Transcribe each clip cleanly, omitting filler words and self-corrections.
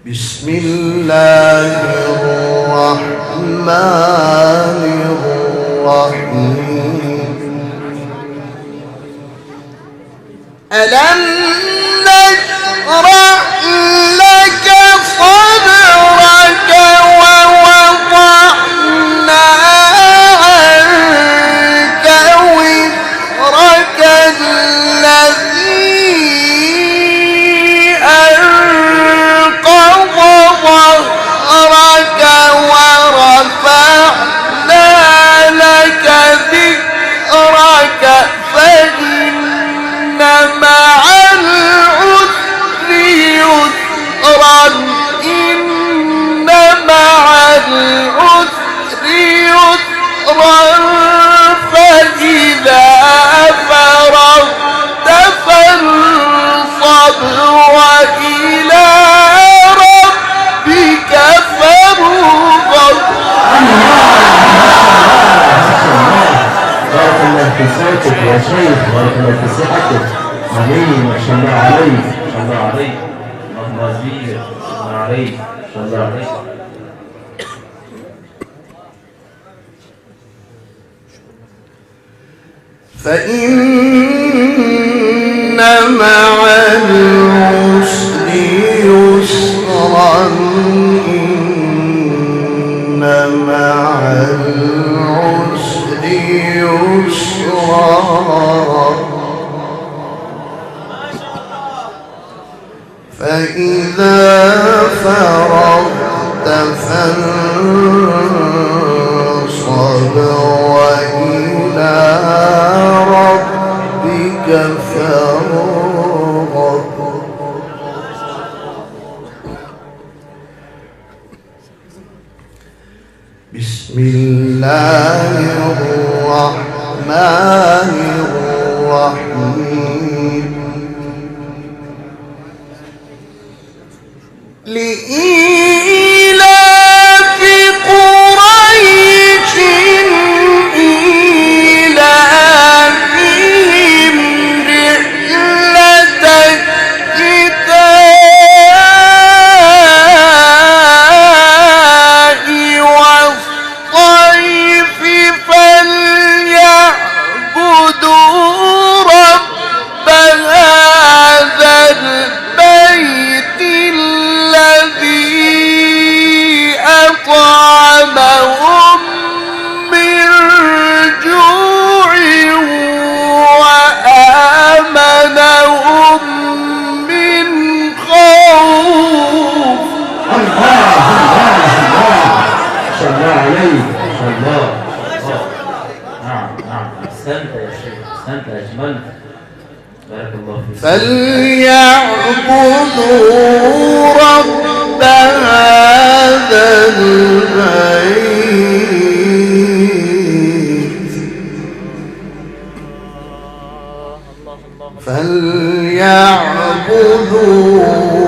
بسم الله الرحمن الرحيم ألم نشرح لك صدرك ووضعنا عنك وزرك الذي أنقض ظهرك ورفعنا لك ذكرك فإن مع العسر يسرا إن مع العسر يسرا فإذا فرغت فانصب وإلى ربك فارغب. بارك الله في صوتك يا شيخ، بارك الله في صحتك. امين، ما شاء الله عليك، ما شاء الله عليك، اللهم زيد، ما شاء الله عليك، ما شاء الله عليك. فإن مع العسر يسرا إن مع العسر يسرا فإذا فرغت فانصب وإلى ربك فارغب. بسم الله الرحمن الرحيم لإيلاف قريش إيلافهم رحلة الشتاء والصيف فليعبدوا رب هذا البيت الذي أطعمهم من جوع وآمنهم من خوف. الله ما شاء الله عليك، ما شاء الله. نعم نعم، احسنت يا شيخ، احسنت، اجملت، بارك الله فيك. فليعبدوا رب هذا البيت فليعبدوا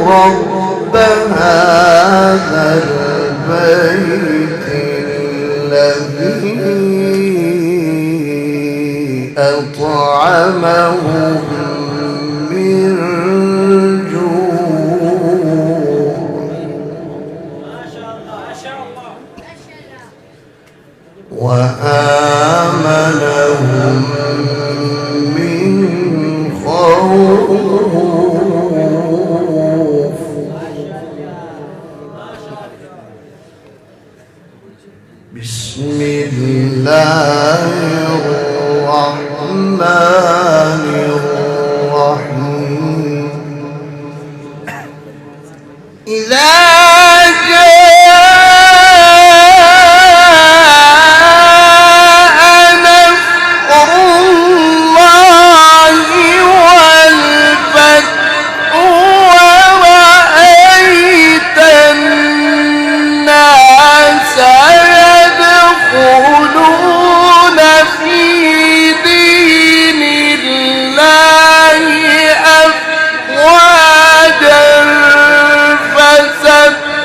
رب هذا البيت الذي أطعمهم من جوع وآمنهم من خوف. بسم الله الرحمن الرحيم إذا يدخلون في دين الله أفواجا فسبح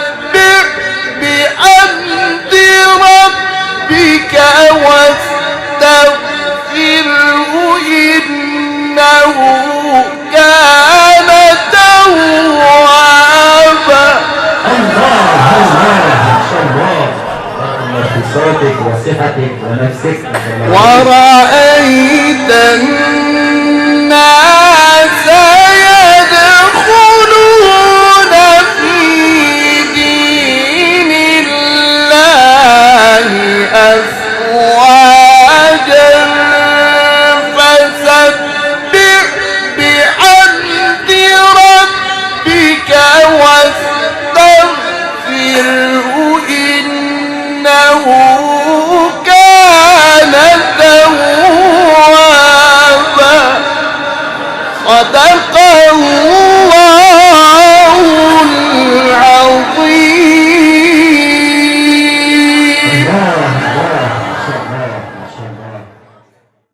نفسك ما شاء الله عليك.